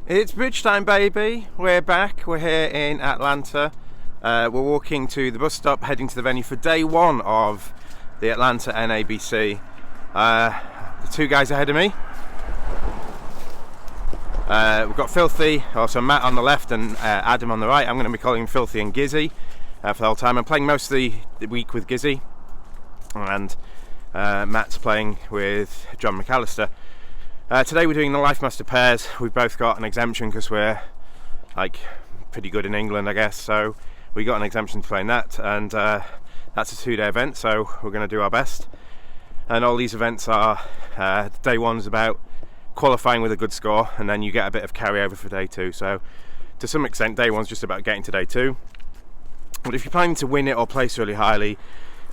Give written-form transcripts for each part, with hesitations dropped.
It's bridge time, baby. We're back. We're here in Atlanta. We're walking to the bus stop, heading to the venue for day one of the Atlanta NABC. The two guys ahead of me. We've got Filthy, also Matt on the left and Adam on the right. I'm going to be calling him Filthy and Gizzy for the whole time. I'm playing most of the week with Gizzy, and Matt's playing with John McAllister. Today we're doing the Life Master pairs. We've both got an exemption because we're like pretty good in England, I guess, so we got an exemption to playing that, and that's a 2-day event, so we're going to do our best. And all these events are, day one's about qualifying with a good score, and then you get a bit of carryover for day two. So to some extent day one's just about getting to day two, but if you're planning to win it or place really highly,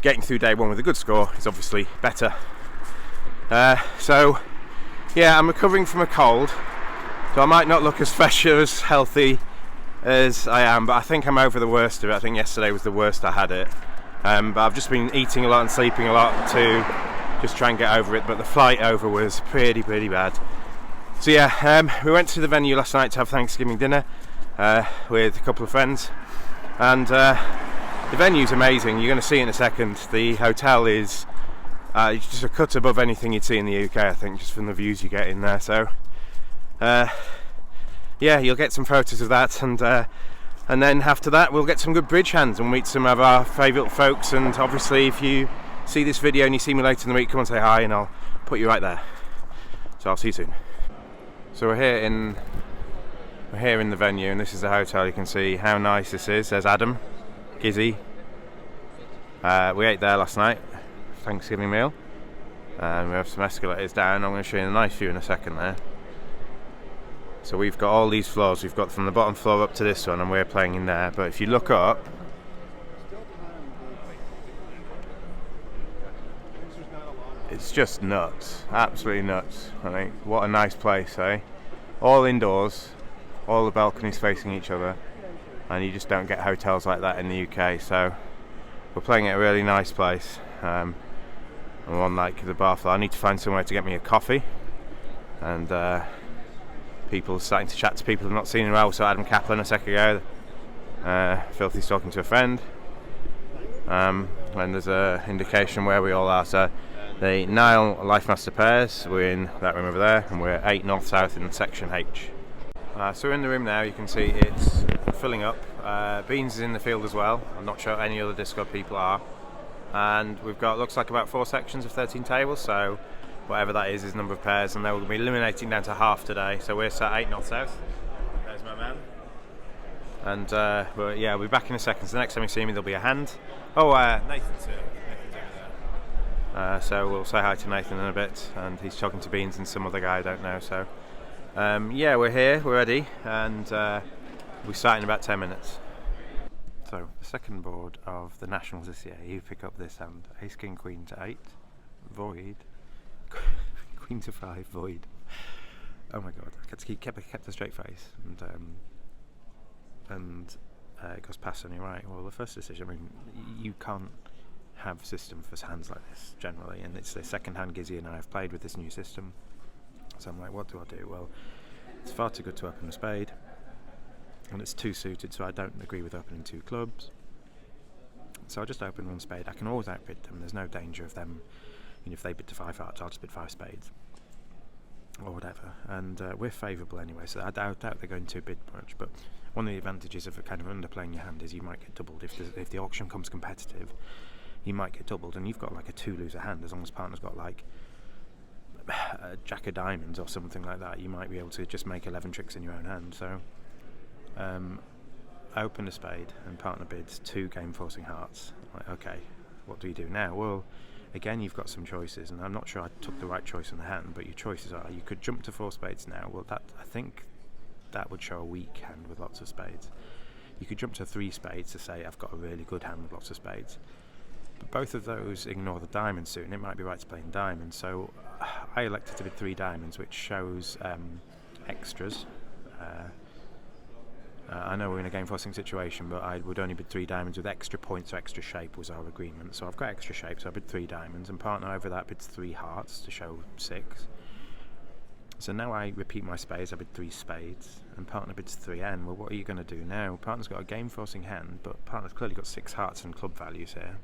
getting through day one with a good score is obviously better. So yeah, I'm recovering from a cold, so I might not look as fresh or as healthy as I am, but I think I'm over the worst of it. I think yesterday was the worst I had it, but I've just been eating a lot and sleeping a lot to just try and get over it, but the flight over was pretty bad. So yeah, we went to the venue last night to have Thanksgiving dinner with a couple of friends, and the venue's amazing. You're going to see in a second. The hotel is it's just a cut above anything you'd see in the UK, I think, just from the views you get in there. So yeah, you'll get some photos of that, and then after that we'll get some good bridge hands and meet some of our favourite folks. And obviously if you see this video and you see me later in the week, come and say hi and I'll put you right there. So I'll see you soon. So we're here in the venue, and this is the hotel. You can see how nice this is. There's Adam, Gizzy. We ate there last night, Thanksgiving meal, and we have some escalators down. I'm going to show you a nice view in a second there. So we've got all these floors. We've got from the bottom floor up to this one, and we're playing in there. But if you look up, it's just nuts, absolutely nuts. I think what a nice place, eh? All indoors, all the balconies facing each other, and you just don't get hotels like that in the UK. So we're playing at a really nice place. I'm on like the bar floor. I need to find somewhere to get me a coffee, and people starting to chat to people I've not seen in a while. So Adam Kaplan a sec ago, Filthy's talking to a friend, and there's a indication where we all are. So the Nile Life Master pairs, we're in that room over there, and we're 8 north south in section H. So we're in the room now. You can see it's filling up. Beans is in the field as well. I'm not sure any other disco people are. And we've got, looks like about 4 sections of 13 tables, so whatever that is the number of pairs, and they will be eliminating down to half today. So we're sat 8 north south. There's my man. And yeah, we'll be back in a second. So the next time you see me, there'll be a hand. Oh, Nathan's here. Nathan's over there. So we'll say hi to Nathan in a bit, and he's talking to Beans and some other guy I don't know. So yeah, we're here, we're ready, and we start in about 10 minutes. So the second board of the Nationals this year, you pick up this hand: Ace King Queen to 8, void, Queen to 5, void. Oh my god, I kept a straight face, and it goes past on your right. Well, the first decision, I mean, you can't have system for hands like this generally, and it's the second hand Gizzy and I have played with this new system. So I'm like, what do I do? Well, it's far too good to open a spade, and it's too suited, so I don't agree with opening 2 clubs. So I just open 1 spade. I can always outbid them. There's no danger of them, you know, if they bid to 5 hearts, I'll just bid 5 spades or whatever. And we're favourable anyway, so I doubt they're going to bid much. But one of the advantages of kind of underplaying your hand is you might get doubled. If the auction comes competitive, you might get doubled, and you've got like a 2-loser hand. As long as partner's got like a jack of diamonds or something like that, you might be able to just make 11 tricks in your own hand. So I opened a spade and partner bids 2 game forcing hearts. Like, okay, what do you do now? Well, again, you've got some choices, and I'm not sure I took the right choice in the hand, but your choices are, you could jump to 4 spades now. Well, that, I think that would show a weak hand with lots of spades. You could jump to 3 spades to say I've got a really good hand with lots of spades. But both of those ignore the diamond suit, and it might be right to play in diamonds. So I elected to bid 3 diamonds, which shows extras. I know we're in a game forcing situation, but I would only bid 3 diamonds with extra points or extra shape was our agreement. So I've got extra shape, so I bid 3 diamonds, and partner over that bids 3 hearts to show 6. So now I repeat my spades. I bid 3 spades, and partner bids 3n. Well, what are you going to do now? Partner's got a game-forcing hand, but partner's clearly got 6 hearts and club values here.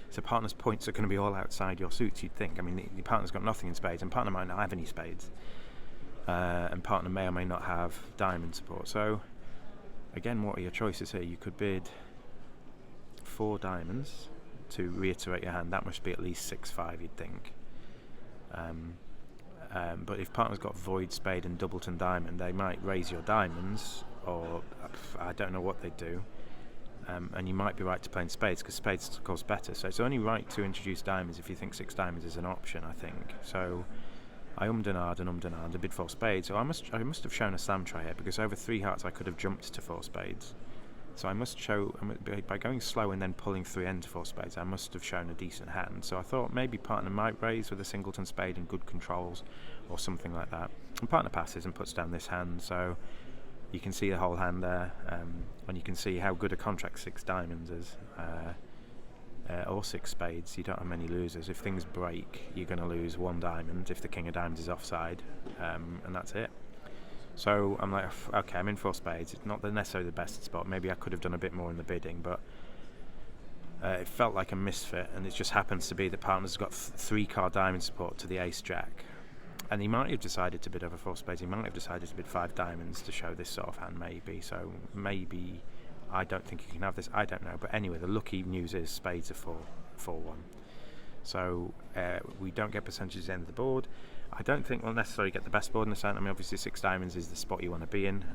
So partner's points are going to be all outside your suits, you'd think. I mean, your partner's got nothing in spades, and partner might not have any spades. And partner may or may not have diamond support. So, again, what are your choices here? You could bid 4 diamonds to reiterate your hand. That must be at least 6-5, you'd think. But if partner's got void, spade and doubleton diamond, they might raise your diamonds, or I don't know what they do. And you might be right to play in spades, because spades of course better. So it's only right to introduce diamonds if you think 6 diamonds is an option, I think. So I ummed and ahed and bid 4 spades. So I must have shown a slam try here, because over 3 hearts I could have jumped to 4 spades. So I must show, by going slow and then pulling 3n to 4 spades, I must have shown a decent hand. So I thought maybe partner might raise with a singleton spade and good controls, or something like that. And partner passes and puts down this hand, so you can see the whole hand there, and you can see how good a contract 6 diamonds is, or 6 spades. You don't have many losers. If things break, you're going to lose 1 diamond if the king of diamonds is offside, and that's it. So I'm like, okay, I'm in 4 spades. It's not necessarily the best spot. Maybe I could have done a bit more in the bidding, but it felt like a misfit, and it just happens to be that partner's got 3 card diamond support to the ace jack. And he might have decided to bid over 4 spades. He might have decided to bid 5 diamonds to show this sort of hand, maybe. So maybe, I don't think you can have this. I don't know. But anyway, the lucky news is spades are 4-1. So we don't get percentages at the end of the board. I don't think we'll necessarily get the best board in the set. I mean, obviously 6 diamonds is the spot you want to be in.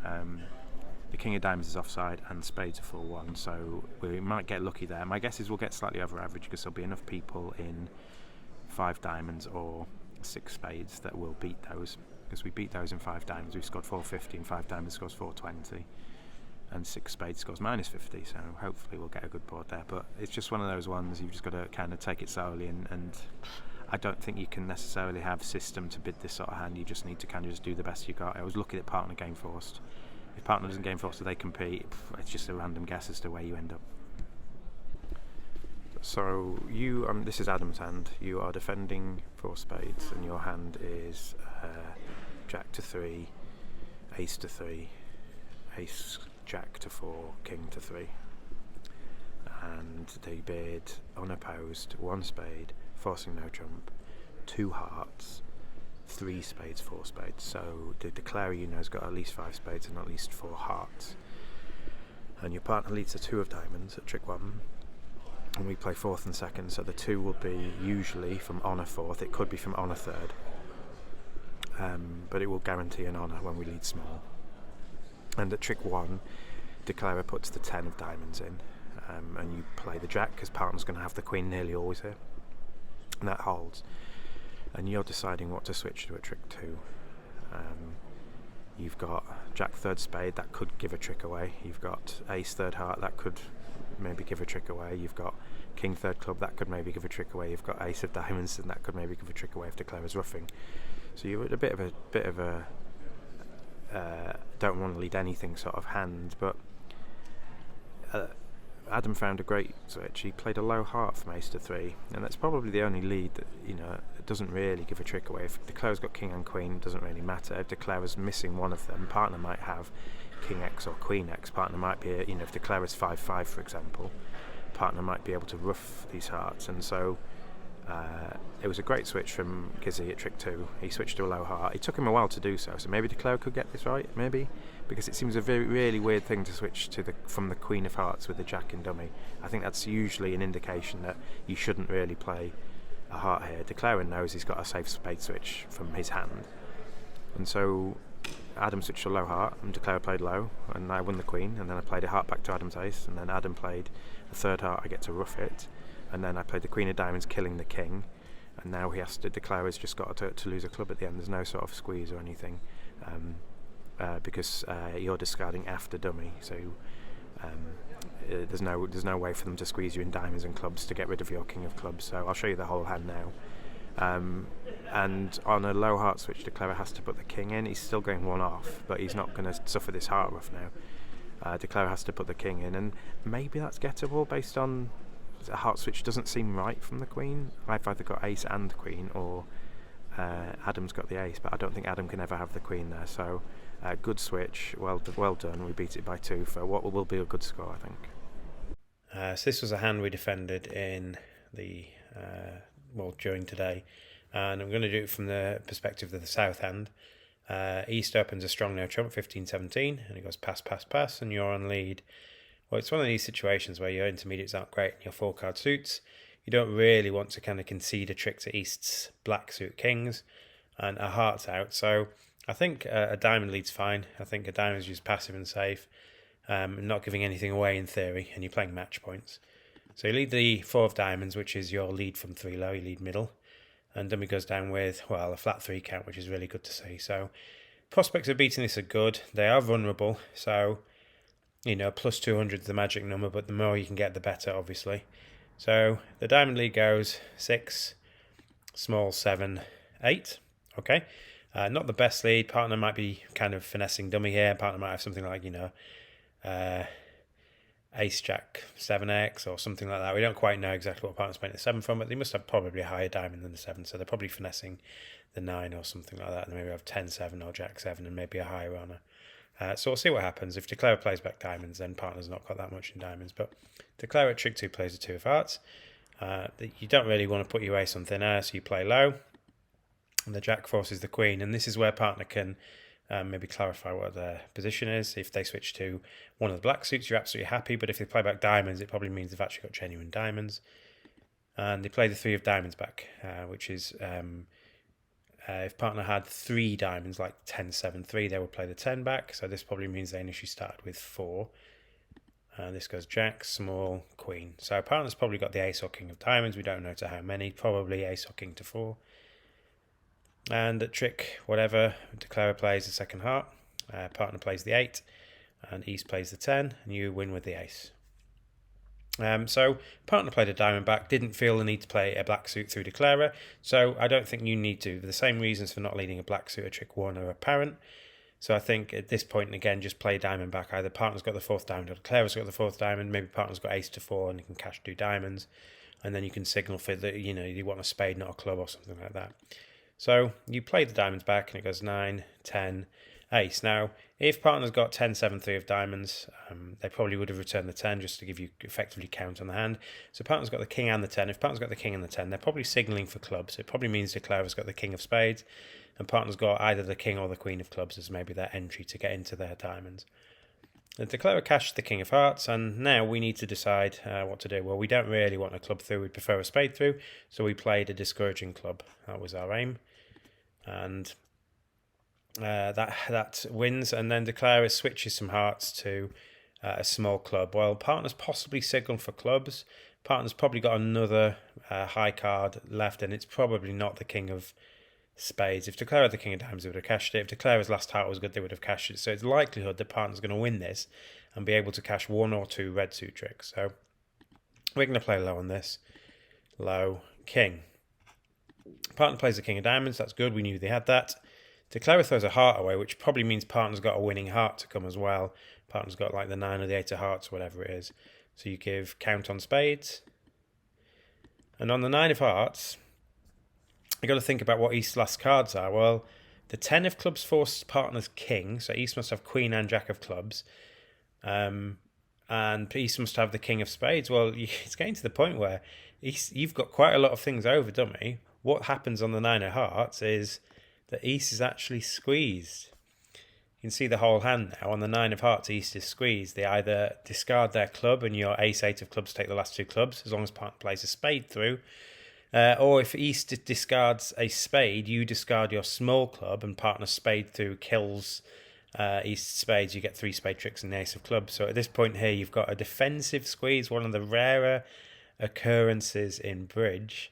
The king of diamonds is offside, and spades are 4-1. So we might get lucky there. My guess is we'll get slightly over average, because there'll be enough people in 5 diamonds or 6 spades that will beat those, because we beat those in 5 diamonds. We scored 450, and 5 diamonds scores 420, and 6 spades scores -50. So hopefully we'll get a good board there. But it's just one of those ones you've just got to kind of take it slowly, and I don't think you can necessarily have system to bid this sort of hand. You just need to kind of just do the best you got. I was lucky that partner game forced. If partner doesn't game force, so they compete, it's just a random guess as to where you end up. So you, this is Adam's hand. You are defending 4 spades, and your hand is jack to 3, ace to 3, ace jack to 4, king to 3. And they bid unopposed 1 spade, forcing no trump, 2 hearts, 3 spades, 4 spades. So the declarer, you know, has got at least 5 spades and at least 4 hearts. And your partner leads the 2 of diamonds at trick 1. And we play 4th and 2nd, so the 2 will be usually from on a 4th. It could be from on a 3rd, but it will guarantee an honour when we lead small. And at trick 1, declarer puts the 10 of diamonds in, and you play the jack, because partner's going to have the queen nearly always here, and that holds. And you're deciding what to switch to at trick 2. You've got jack 3rd spade, that could give a trick away. You've got ace 3rd heart, that could maybe give a trick away. You've got king 3rd club, that could maybe give a trick away. You've got ace of diamonds, and that could maybe give a trick away if declarer's roughing. So you're at a bit of a don't want to lead anything sort of hand. But Adam found a great switch. He played a low heart from ace to 3, and that's probably the only lead that, you know, it doesn't really give a trick away. If declarer's got king and queen, it doesn't really matter. If declarer's missing one of them, partner might have king x or queen x. Partner might be, you know, if declarer's 5-5, for example, partner might be able to rough these hearts. And so it was a great switch from Gizzy at trick 2. He switched to a low heart. It took him a while to do so maybe declarer could get this right, maybe, because it seems a really weird thing to switch to from the queen of hearts with the jack in dummy. I think that's usually an indication that you shouldn't really play a heart here. Declarer knows he's got a safe spade switch from his hand, and so Adam switched to low heart, and declarer played low, and I won the queen, and then I played a heart back to Adam's ace, and then Adam played a 3rd heart. I get to rough it, and then I played the queen of diamonds, killing the king, and now he has to declare he's just got to lose a club at the end. There's no sort of squeeze or anything, because you're discarding after dummy, so there's no way for them to squeeze you in diamonds and clubs to get rid of your king of clubs. So I'll show you the whole hand now. And on a low heart switch, declarer has to put the king in. He's still going 1 off, but he's not going to suffer this heart rough now. Declarer has to put the king in, and maybe that's gettable based on a heart switch doesn't seem right from the queen. I've either got ace and queen, or Adam's got the ace, but I don't think Adam can ever have the queen there. So good switch, well done. We beat it by 2 for what will be a good score, I think. So this was a hand we defended in the during today, and I'm going to do it from the perspective of the south hand. East opens a strong no trump 15-17, and it goes pass, pass, pass, and you're on lead. Well, it's one of these situations where your intermediates aren't great and your 4-card suits. You don't really want to kind of concede a trick to East's black suit kings, and a heart's out. So I think a diamond lead's fine. I think a diamond is just passive and safe, not giving anything away in theory, and you're playing match points. So you lead the 4 of diamonds, which is your lead from 3 low, you lead middle. And dummy goes down with, well, a flat 3 count, which is really good to see. So prospects of beating this are good. They are vulnerable, so, plus 200 is the magic number, but the more you can get, the better, obviously. So the diamond lead goes 6, small 7, 8. Okay. Not the best lead. Partner might be kind of finessing dummy here. Partner might have something like, ace jack 7x or something like that. We don't quite know exactly what partner's playing the 7 from, but they must have probably a higher diamond than the 7, so they're probably finessing the 9 or something like that, and maybe have 10-7 or jack 7 and maybe a higher honor. So we'll see what happens. If Declarer plays back diamonds, then partner's not got that much in diamonds, but Declarer at trick 2 plays a 2 of hearts. You don't really want to put your ace on thin air, so you play low, and the jack forces the queen, and this is where partner can maybe clarify what their position is. If they switch to one of the black suits, you're absolutely happy, but if they play back diamonds, it probably means they've actually got genuine diamonds. And they play the 3 of diamonds back, which is if partner had 3 diamonds, like 10-7-3, they would play the 10 back, so this probably means they initially started with 4. And this goes jack, small, queen. So partner's probably got the ace or king of diamonds, we don't know to how many, probably ace or king to 4. And at trick, whatever, Declarer plays the second heart, partner plays the 8, and East plays the 10, and you win with the ace. So partner played a diamond back, didn't feel the need to play a black suit through Declarer, so I don't think you need to. The same reasons for not leading a black suit at trick 1 are apparent. So I think at this point, again, just play diamond back. Either partner's got the 4th diamond or Declarer's got the 4th diamond, maybe partner's got ace to 4 and you can cash 2 diamonds, and then you can signal for the, you want a spade, not a club or something like that. So you play the diamonds back and it goes 9, 10, ace. Now, if partner's got 10-7-3 of diamonds, they probably would have returned the 10 just to give you effectively count on the hand. So partner's got the king and the 10. If partner's got the king and the 10, they're probably signalling for clubs. It probably means Declarer's got the king of spades and partner's got either the king or the queen of clubs as maybe their entry to get into their diamonds. The Declarer cashed the king of hearts, and now we need to decide what to do. Well, we don't really want a club through, we'd prefer a spade through, so we played a discouraging club. That was our aim. And that wins, and then Declarer switches some hearts to a small club. Well, partner's possibly signaled for clubs. Partner's probably got another high card left, and it's probably not the king of spades. If Declarer had the king of diamonds, they would have cashed it. If Declarer's last heart was good, they would have cashed it. So it's likelihood that partner's going to win this and be able to cash 1 or 2 red suit tricks. So we're going to play low on this. Low, king. Partner plays the king of diamonds, that's good, we knew they had that. Declarer throws a heart away, which probably means partner's got a winning heart to come as well. Partner's got like the 9 or the 8 of hearts, whatever it is. So you give count on spades. And on the 9 of hearts, you've got to think about what East's last cards are. Well, the 10 of clubs forces partner's king, so East must have queen and jack of clubs. And East must have the king of spades. Well, it's getting to the point where East, you've got quite a lot of things over, dummy. What happens on the 9 of hearts is that East is actually squeezed. You can see the whole hand now. On the 9 of hearts, East is squeezed. They either discard their club and your ace 8 of clubs take the last 2 clubs, as long as partner plays a spade through. Or if East discards a spade, you discard your small club and partner spade through kills East spades. You get 3 spade tricks and the ace of clubs. So at this point here, you've got a defensive squeeze, one of the rarer occurrences in bridge.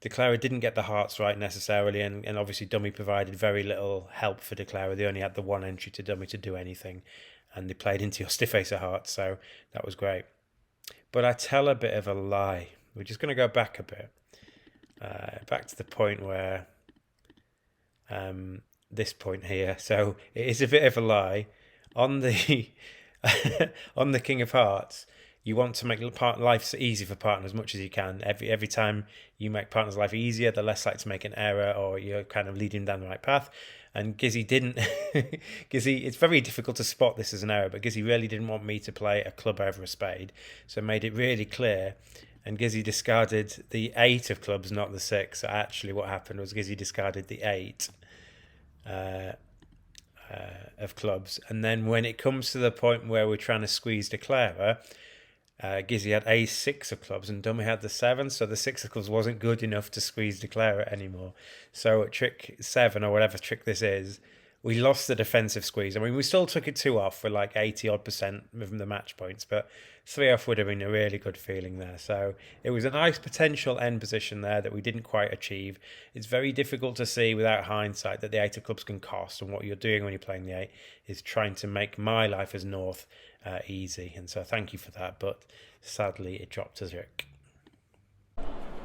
Declarer didn't get the hearts right necessarily, and obviously dummy provided very little help for Declarer. They only had the 1 entry to dummy to do anything, and they played into your stiff ace of hearts, so that was great. But I tell a bit of a lie. We're just going to go back a bit, back to the point where this point here. So it is a bit of a lie on the on the king of hearts. you want to make life easy for partner as much as you can. Every time you make partner's life easier, the less likely to make an error, or you're kind of leading down the right path. And Gizzy didn't. Gizzy, it's very difficult to spot this as an error, but Gizzy really didn't want me to play a club over a spade, so made it really clear. And Gizzy discarded the 8 of clubs, not the 6. So actually, what happened was Gizzy discarded the 8 of clubs, and then when it comes to the point where we're trying to squeeze declarer, Gizzy had a6 of clubs and Dummy had the 7, so the 6 of clubs wasn't good enough to squeeze declarer anymore. So at trick 7, or whatever trick this is, we lost the defensive squeeze. I mean, we still took it 2 off for like 80 odd % from the match points, but 3 off would have been a really good feeling there. So it was a nice potential end position there that we didn't quite achieve. It's very difficult to see without hindsight that the 8 of clubs can cost, and what you're doing when you're playing the 8 is trying to make my life as North easy. And so thank you for that, but sadly it dropped a trick.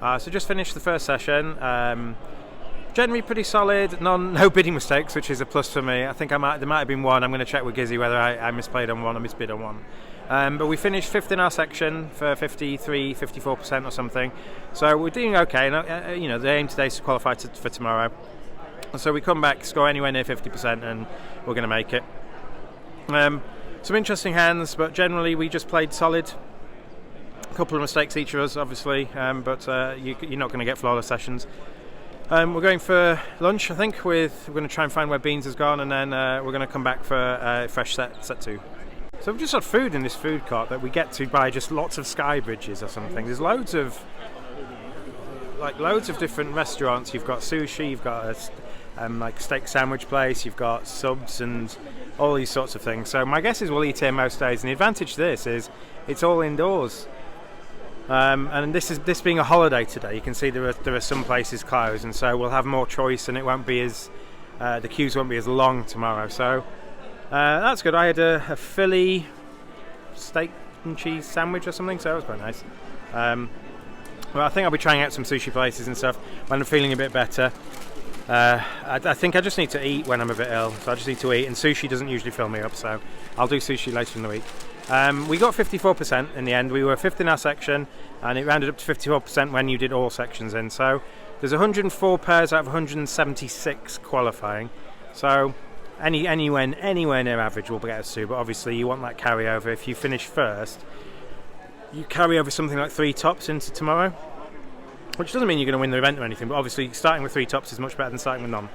So just finished the first session. Generally pretty solid, no bidding mistakes, which is a plus for me. I think there might have been one. I'm going to check with Gizzy whether I misplayed on one or misbid on one. But we finished 5th in our section for 54% or something. So we're doing okay. And, the aim today is to qualify for tomorrow. So we come back, score anywhere near 50%, and we're going to make it. Some interesting hands, but generally we just played solid. A couple of mistakes each of us, obviously, but you're not going to get flawless sessions. We're going for lunch, I think. We're going to try and find where Beans has gone, and then we're going to come back for fresh set 2. So we've just got food in this food court that we get to by just lots of sky bridges or something. There's loads of different restaurants. You've got sushi, you've got a steak sandwich place, you've got subs and all these sorts of things. So my guess is we'll eat here most days. And the advantage to this is it's all indoors. And this being a holiday today, you can see there are some places closed, and so we'll have more choice, and it won't be as the queues won't be as long tomorrow. So that's good. I had a Philly steak and cheese sandwich or something, so that was quite nice. Well, I think I'll be trying out some sushi places and stuff when I'm feeling a bit better. I think I just need to eat when I'm a bit ill, so I just need to eat, and sushi doesn't usually fill me up, so I'll do sushi later in the week. We got 54% in the end. We were 5th in our section, and it rounded up to 54% when you did all sections in. So there's 104 pairs out of 176 qualifying. So anywhere near average will get us to, but obviously you want that carryover. If you finish first, you carry over something like 3 tops into tomorrow, which doesn't mean you're going to win the event or anything, but obviously starting with 3 tops is much better than starting with none.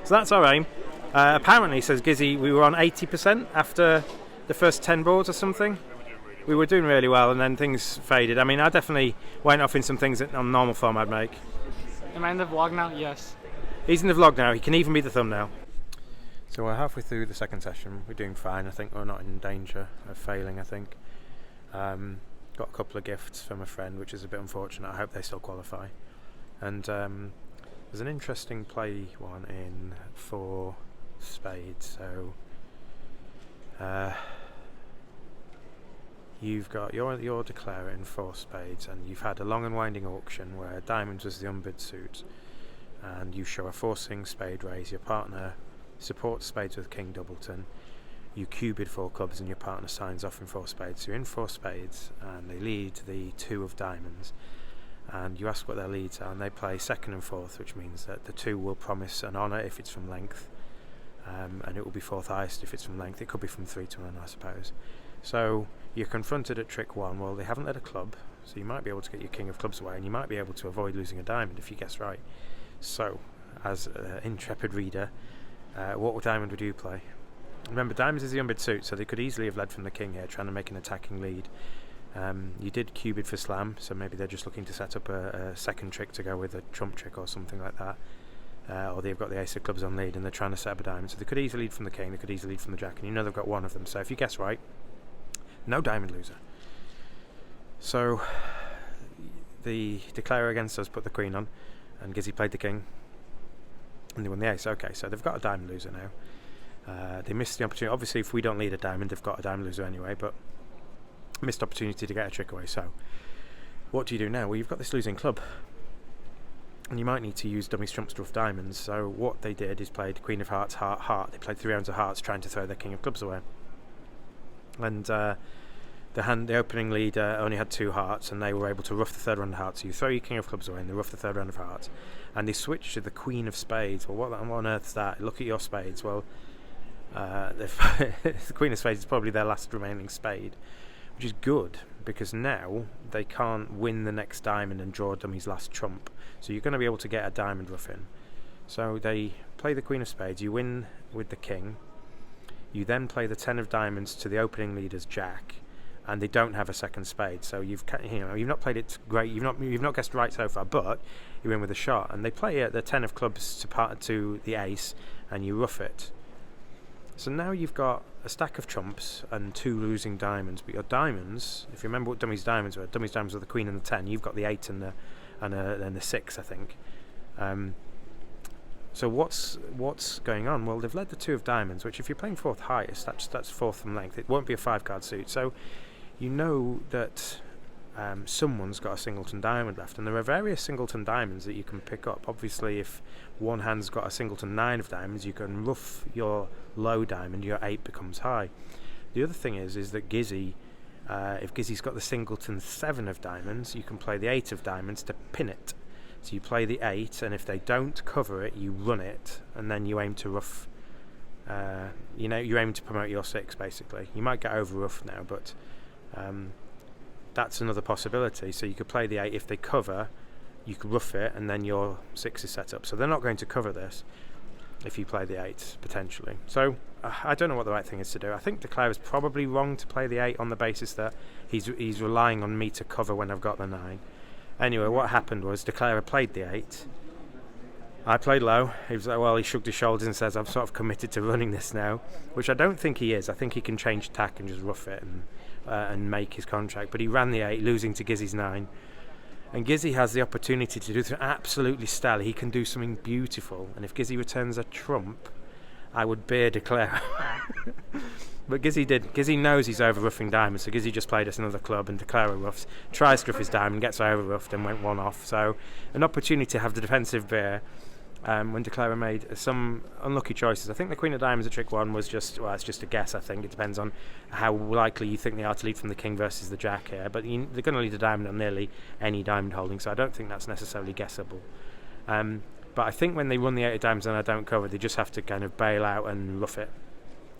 So that's our aim. Apparently, says Gizzy, we were on 80% after the first 10 boards or something. We were doing really well, and then things faded. I mean, I definitely went off in some things that on normal form I'd make. Am I in the vlog now? Yes. He's in the vlog now. He can even be the thumbnail. So we're halfway through the second session. We're doing fine. I think we're not in danger of failing, I think. Got a couple of gifts from a friend, which is a bit unfortunate. I hope they still qualify. And there's an interesting play one in 4 spades. So you've got your declarer in 4 spades, and you've had a long and winding auction where diamonds was the unbid suit, and you show a forcing spade raise. Your partner supports spades with king doubleton. You cubid 4 clubs, and your partner signs off in 4 spades. So you're in 4 spades, and they lead the 2 of diamonds, and you ask what their leads are, and they play 2nd and 4th, which means that the 2 will promise an honour if it's from length, and it will be 4th highest if it's from length. It could be from 3 to 1, I suppose. So you're confronted at trick 1. Well, they haven't led a club, so you might be able to get your king of clubs away, and you might be able to avoid losing a diamond if you guess right. So, as an intrepid reader, what diamond would you play? Remember, diamonds is the unbid suit, so they could easily have led from the king here, trying to make an attacking lead. You did cubid for slam, so maybe they're just looking to set up a second trick to go with a trump trick or something like that. Or they've got the ace of clubs on lead and they're trying to set up a diamond. So they could easily lead from the king, they could easily lead from the jack, and you know they've got one of them. So if you guess right, no diamond loser. So the declarer against us put the queen on, and Gizzy played the king, and they won the ace. Okay, so they've got a diamond loser now. They missed the opportunity. Obviously, if we don't lead a diamond, they've got a diamond loser anyway, but missed opportunity to get a trick away. So what do you do now? Well, you've got this losing club, and you might need to use dummy trumps to ruff diamonds. So what they did is played queen of hearts, heart, heart. They played 3 rounds of hearts, trying to throw their king of clubs away. And the opening leader only had 2 hearts, and they were able to ruff the third round of hearts. So you throw your king of clubs away, and they ruff the third round of hearts, and they switch to the queen of spades. Well, what on earth is that? Look at your spades. Well, the queen of spades is probably their last remaining spade, which is good because now they can't win the next diamond and draw dummy's last trump. So you're going to be able to get a diamond ruff in. So they play the queen of spades. You win with the king. You then play the 10 of diamonds to the opening leader's jack, and they don't have a second spade. So you've not played it great. You've not guessed right so far, but you win with a shot. And they play the 10 of clubs to the ace, and you ruff it. So now you've got a stack of trumps and 2 losing diamonds. But your diamonds, if you remember what dummy's diamonds were the queen and the 10. You've got the 8 and the 6, I think. So what's going on? Well, they've led the 2 of diamonds, which if you're playing 4th highest, that's 4th from length. It won't be a 5-card suit. So you know that someone's got a singleton diamond left, and there are various singleton diamonds that you can pick up. Obviously, if one hand's got a singleton 9 of diamonds, you can ruff your low diamond, your 8 becomes high. The other thing is that Gizzy, if Gizzy's got the singleton 7 of diamonds, you can play the 8 of diamonds to pin it. So you play the 8, and if they don't cover it, you run it, and then you aim to ruff. You aim to promote your 6, basically. You might get over rough now, but that's another possibility. So you could play the 8. If they cover, you could ruff it, and then your 6 is set up. So they're not going to cover this if you play the 8, potentially. So I don't know what the right thing is to do. I think Declare is probably wrong to play the 8 on the basis that he's relying on me to cover when I've got the 9. Anyway, what happened was Declare played the 8. I played low. He was like, well, he shrugged his shoulders and says, I'm sort of committed to running this now, which I don't think he is. I think he can change tack and just rough it and make his contract. But he ran the 8, losing to Gizzy's 9. And Gizzy has the opportunity to do something absolutely stellar. He can do something beautiful. And if Gizzy returns a trump, I would beer Declare. But Gizzy knows he's over-ruffing diamonds, so Gizzy just played us another club, and Declare roughs, tries to ruff his diamond, gets over-ruffed and went 1 off. So an opportunity to have the defensive beer when Declare made some unlucky choices. I think the Queen of Diamonds at trick 1 was it's just a guess, I think. It depends on how likely you think they are to lead from the King versus the Jack here. But they're going to lead a diamond on nearly any diamond holding, so I don't think that's necessarily guessable. But I think when they run the 8 of diamonds and I don't cover, they just have to kind of bail out and rough it.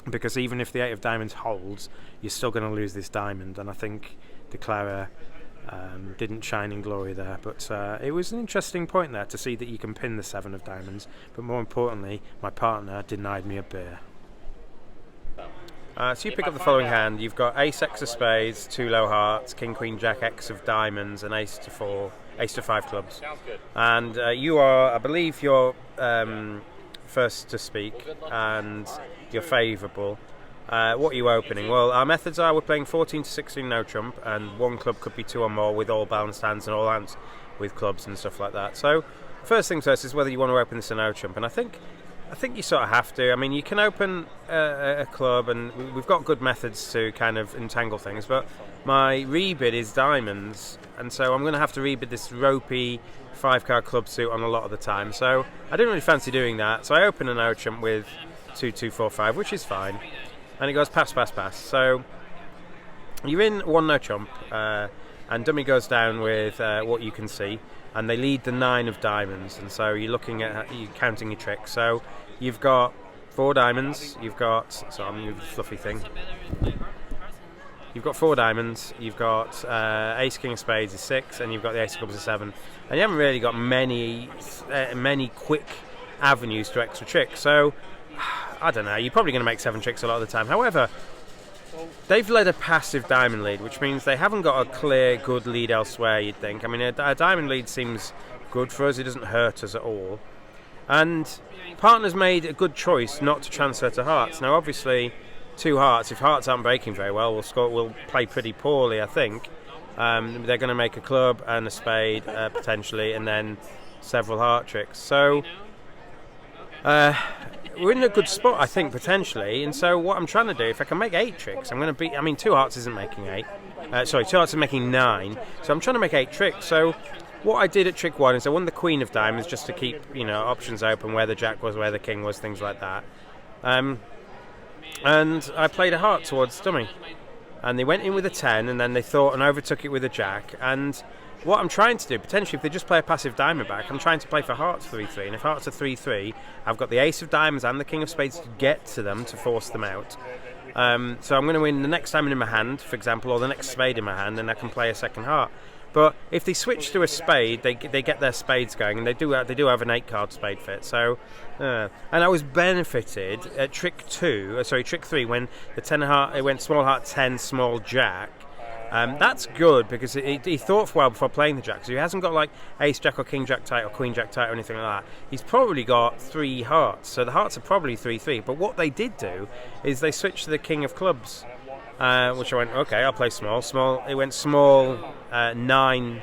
Because even if the 8 of diamonds holds, you're still going to lose this diamond. And I think Declare didn't shine in glory there. But it was an interesting point there to see that you can pin the 7 of diamonds. But more importantly, my partner denied me a beer. So you pick up the following hand. You've got Ace X of spades, 2 low hearts, King Queen Jack X of diamonds, and Ace to 5 clubs. And you are, I believe, you're first to speak, and you're favourable. What are you opening? Well, our methods are we're playing 14 to 16 no trump, and 1 club could be 2 or more with all balanced hands and all hands with clubs and stuff like that. So first things first is whether you want to open this a no trump, and I think you sort of have to. I mean, you can open a club, and we've got good methods to kind of entangle things, but my rebid is diamonds, and so I'm going to have to rebid this ropey 5-card club suit on a lot of the time. So I didn't really fancy doing that, so I open a no trump with 2, 2, 4, 5, which is fine. And it goes pass, pass, pass. So you're in 1 no trump, and dummy goes down with what you can see, and they lead the 9 of diamonds. And so you're looking at you're counting your tricks. So you've got 4 diamonds. You've got I'm moving the fluffy thing. You've got 4 diamonds. You've got Ace King of Spades is 6, and you've got the Ace of Clubs is 7. And you haven't really got many quick avenues to extra tricks. So I don't know, you're probably going to make 7 tricks a lot of the time. However, they've led a passive diamond lead, which means they haven't got a clear, good lead elsewhere, you'd think. I mean, a diamond lead seems good for us, it doesn't hurt us at all. And partner's made a good choice not to transfer to hearts. Now, obviously, 2 hearts, if hearts aren't breaking very well, we'll play pretty poorly, I think. They're going to make a club and a spade, potentially, and then several heart tricks. So we're in a good spot, I think, potentially. And so what I'm trying to do, if I can make 8 tricks, I'm going to beat... I mean, 2 hearts isn't making 8. 2 hearts are making 9. So I'm trying to make 8 tricks. So what I did at trick 1 is I won the Queen of Diamonds just to keep, options open, where the Jack was, where the King was, things like that. And I played a heart towards dummy. and they went in with a 10, and then they thought and overtook it with a jack. And what I'm trying to do, potentially, if they just play a passive diamond back, I'm trying to play for hearts 3-3. And if hearts are 3-3, I've got the ace of diamonds and the king of spades to get to them to force them out. So I'm going to win the next diamond in my hand, for example, or the next spade in my hand, and I can play a second heart. But if they switch to a spade, they get their spades going, and they do have an 8-card spade fit. So, and I was benefited at trick 3, when the 10 heart, it went small heart 10, small jack. That's good because he thought well before playing the jack. So he hasn't got like ace jack or king jack tight or queen jack tight or anything like that. He's probably got 3 hearts. So the hearts are probably 3-3. But what they did do is they switched to the king of clubs, which I went, okay, I'll play small. It went small, 9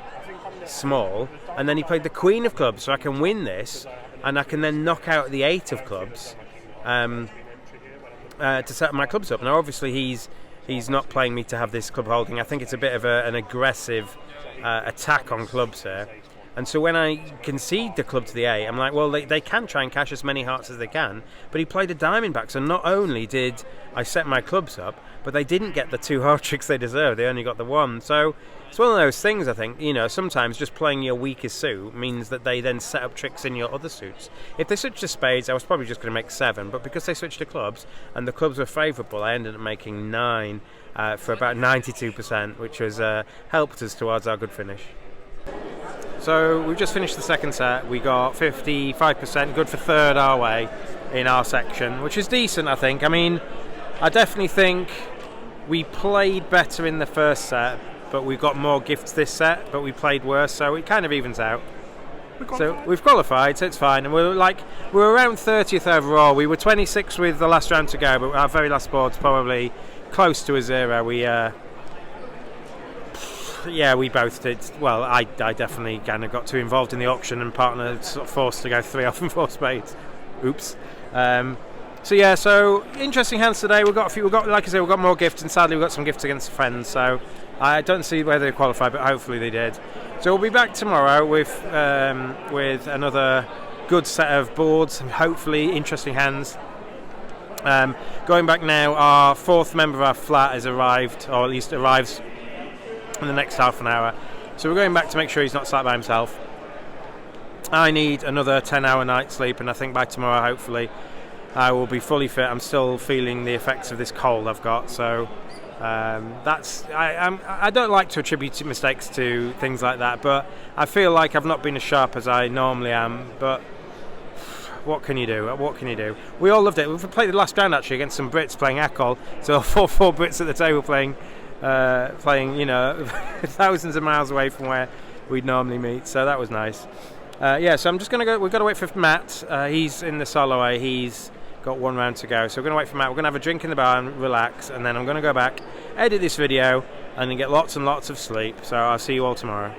small, and then he played the queen of clubs. So I can win this, and I can then knock out the 8 of clubs to set my clubs up. Now, obviously, he's not playing me to have this club holding. I think it's a bit of an aggressive attack on clubs here. And so when I concede the club to the 8, I'm like, well, they can try and cash as many hearts as they can. But he played a diamond back, so not only did I set my clubs up, but they didn't get the 2 heart tricks they deserved. They only got the 1. So it's one of those things, I think, sometimes just playing your weakest suit means that they then set up tricks in your other suits. If they switched to spades, I was probably just going to make 7, but because they switched to clubs, and the clubs were favourable, I ended up making 9 for about 92%, which has helped us towards our good finish. So we've just finished the second set. We got 55%, good for third our way in our section, which is decent, I think. I mean, I definitely think we played better in the first set, but we got more gifts this set, but we played worse, so it kind of evens out. So we've qualified, so it's fine, and we're around 30th overall. We were 26 with the last round to go, but our very last board's probably close to a 0. We both did. Well, I definitely kind of got too involved in the auction, and partner sort of forced to go 3 off and 4 spades. Oops. So interesting hands today. We've got like I say, we've got more gifts, and sadly we've got some gifts against friends. So I don't see whether they qualify, but hopefully they did. So we'll be back tomorrow with another good set of boards and hopefully interesting hands. Going back now, our 4th member of our flat has arrived, or at least arrives in the next half an hour. So we're going back to make sure he's not sat by himself. I need another 10-hour night's sleep, and I think by tomorrow, hopefully, I will be fully fit. I'm still feeling the effects of this cold I've got, so I don't like to attribute mistakes to things like that, but I feel like I've not been as sharp as I normally am. But what can you do? We all loved it. We played the last round actually against some Brits playing Akol, so four Brits at the table playing thousands of miles away from where we'd normally meet, so that was nice. So I'm just going to go. We've got to wait for Matt. He's in the solo A. He's got 1 round to go, so we're going to wait for Matt. We're going to have a drink in the bar and relax, and then I'm going to go back, edit this video, and then get lots and lots of sleep. So I'll see you all tomorrow.